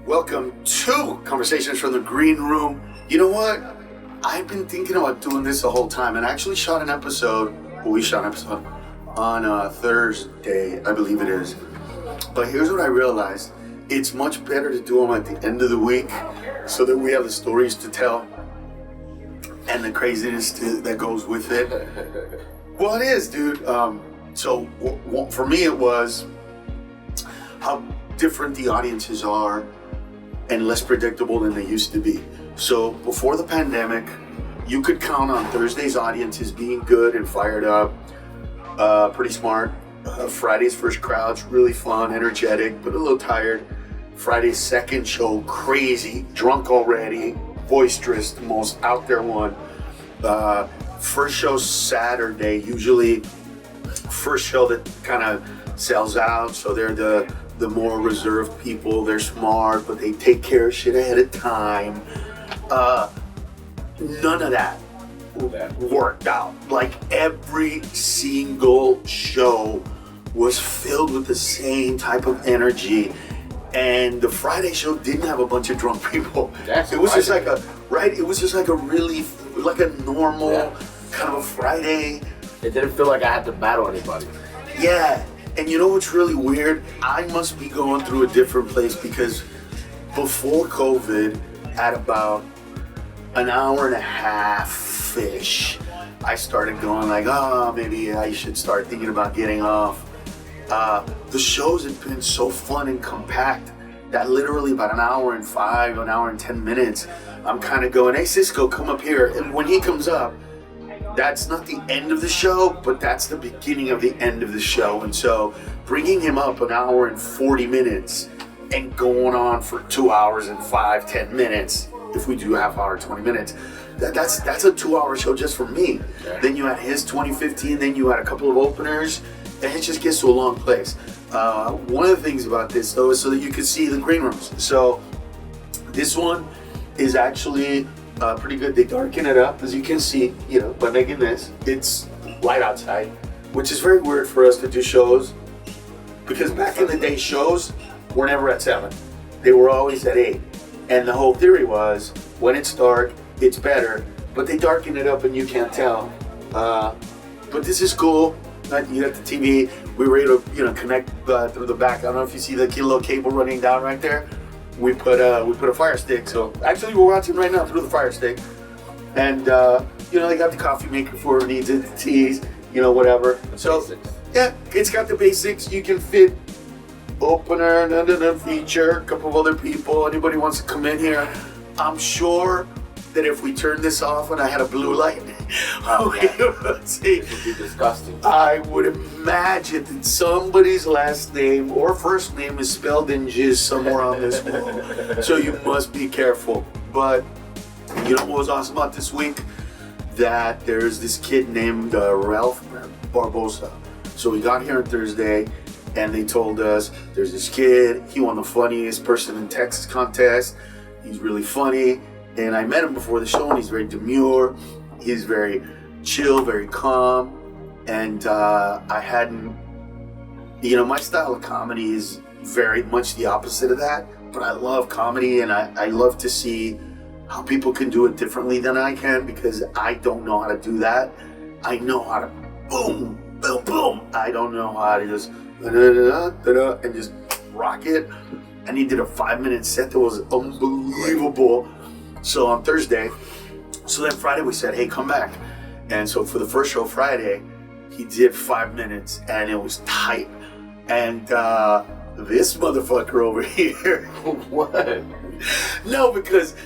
Welcome to Conversations from the Greenroom. You know what? I've been thinking about doing this the whole time, and I actually shot an episode. We shot an episode on Thursday, I believe it is. But here's what I realized. It's much better to do them at the end of the week so that we have the stories to tell and the craziness that goes with it. Well, it is, dude. So for me, it was how different the audiences are and less predictable than they used to be. So before the pandemic, you could count on Thursday's audiences being good and fired up, pretty smart. Friday's first crowd's really fun, energetic, but a little tired. Friday's second show, crazy, drunk already, boisterous, the most out there one. First show Saturday, usually first show that kind of sells out, so they're the more reserved people. They're smart, but they take care of shit ahead of time. None of that worked out. Like every single show was filled with the same type of energy, and the Friday show didn't have a bunch of drunk people. It was just like a really like a normal kind of a Friday. It didn't feel like I had to battle anybody. Yeah, and you know what's really weird? I must be going through a different place because before COVID, at about an hour and a half-ish, I started going like, maybe I should start thinking about getting off. The shows have been so fun and compact that literally about an hour and 10 minutes, I'm kind of going, hey Cisco, come up here. And when he comes up, that's not the end of the show, but that's the beginning of the end of the show. And so bringing him up an hour and 40 minutes and going on for 2 hours and 5-10 minutes, if we do half hour, 20 minutes, that's a 2-hour show just for me. Yeah. Then you had his 2015, then you had a couple of openers, and it just gets to a long place. One of the things about this though is so that you can see the green rooms. So this one is actually pretty good. They darken it up, as you can see, by making this. It's light outside, which is very weird for us to do shows, because back in the day, shows were never at 7. They were always at 8. And the whole theory was, when it's dark, it's better, but they darken it up and you can't tell. But this is cool. You got the TV. We were able to, connect through the back. I don't know if you see the little cable running down right there. We put a Fire Stick. So actually, we're watching right now through the Fire Stick. And they got the coffee maker for who needs it, the teas, whatever. So yeah, it's got the basics. You can fit opener, another feature, a couple of other people. Anybody wants to come in here. I'm sure that if we turned this off and I had a blue light, it would be disgusting. I would imagine that somebody's last name or first name is spelled in jizz somewhere on this wall. So you must be careful. But you know what was awesome about this week? That there's this kid named Ralph Barbosa. So we got here on Thursday, and they told us there's this kid. He won the funniest person in Texas contest. He's really funny. And I met him before the show, and he's very demure. He's very chill, very calm. And I hadn't, my style of comedy is very much the opposite of that. But I love comedy, and I love to see how people can do it differently than I can, because I don't know how to do that. I know how to boom, boom, boom. I don't know how to just and just rock it. And he did a 5-minute set that was unbelievable. So on Thursday, so then Friday we said, hey, come back. And so for the first show Friday, he did 5 minutes, and it was tight. And this motherfucker over here. What? No, because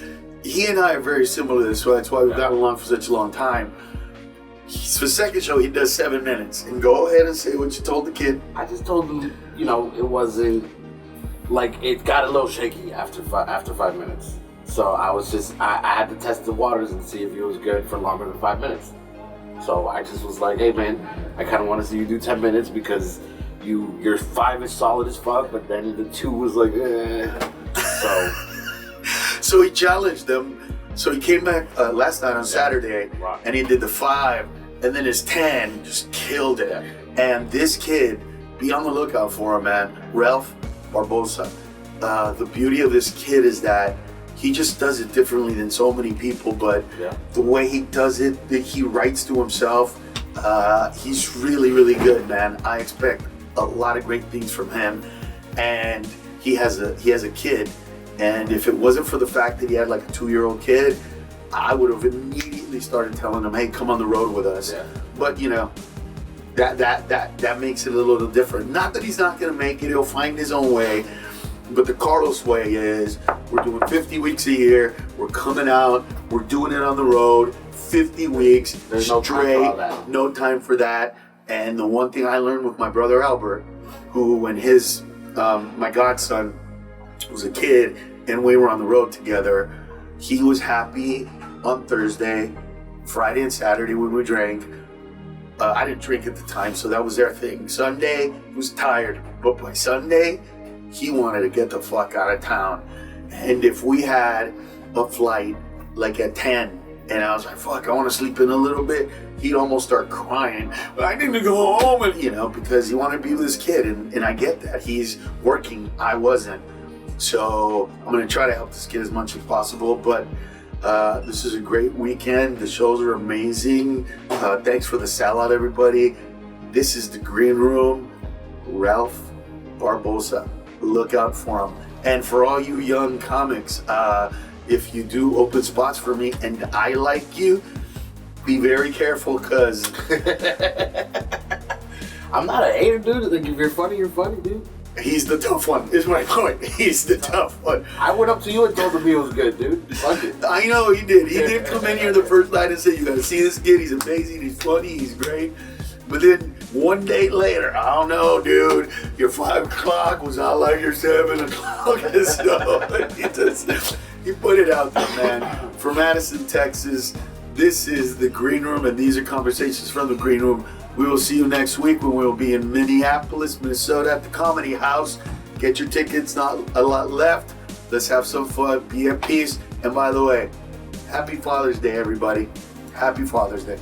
he and I are very similar, so that's why we've gotten along for such a long time. For the second show, he does 7 minutes. And go ahead and say what you told the kid. I just told him, it wasn't, like, it got a little shaky after 5 minutes. So I had to test the waters and see if it was good for longer than 5 minutes. So I just was like, hey man, I kind of want to see you do 10 minutes because your 5 is solid as fuck, but then the 2 was like, So he challenged them. So he came back last night on Saturday, and he did the 5, and then his 10 just killed it. And this kid, be on the lookout for him, man. Ralph Barbosa. the beauty of this kid is that he just does it differently than so many people, but the way he does it, that he writes to himself, he's really, really good, man. I expect a lot of great things from him, and he has a kid, and if it wasn't for the fact that he had like a 2-year-old kid, I would have immediately started telling him, hey, come on the road with us. But you know, that makes it a little different. Not that he's not gonna make it, he'll find his own way. But the Carlos way is, we're doing 50 weeks a year, we're coming out, we're doing it on the road, 50 weeks, There's straight, no time for that. And the one thing I learned with my brother Albert, who when his, my godson was a kid and we were on the road together, he was happy on Thursday, Friday and Saturday when we drank. I didn't drink at the time, so that was their thing. Sunday, he was tired, but by Sunday, he wanted to get the fuck out of town. And if we had a flight like at 10 and I was like, fuck, I want to sleep in a little bit, he'd almost start crying. I need to go home, and you know, because he wanted to be with his kid, and I get that. He's working, I wasn't. So I'm going to try to help this kid as much as possible, but this is a great weekend. The shows are amazing. Thanks for the sellout, everybody. This is the Green Room. Ralph Barbosa. Look out for him. And for all you young comics, if you do open spots for me and I like you, be very careful, because I'm not a hater, dude. Like, if you're funny, dude. He's the tough one, is my point. He's the tough one. I went up to you and told him he was good, dude. Fuck it. I know he did. He did come in here the first night and say, you gotta see this kid, he's amazing, he's funny, he's great. But then one day later, I don't know, dude, your 5 o'clock was not like your 7 o'clock. So he put it out there, man. From Addison, Texas, this is the Green Room, and these are conversations from the Green Room. We will see you next week when we will be in Minneapolis, Minnesota at the Comedy House. Get your tickets, not a lot left. Let's have some fun, be at peace. And by the way, happy Father's Day, everybody. Happy Father's Day.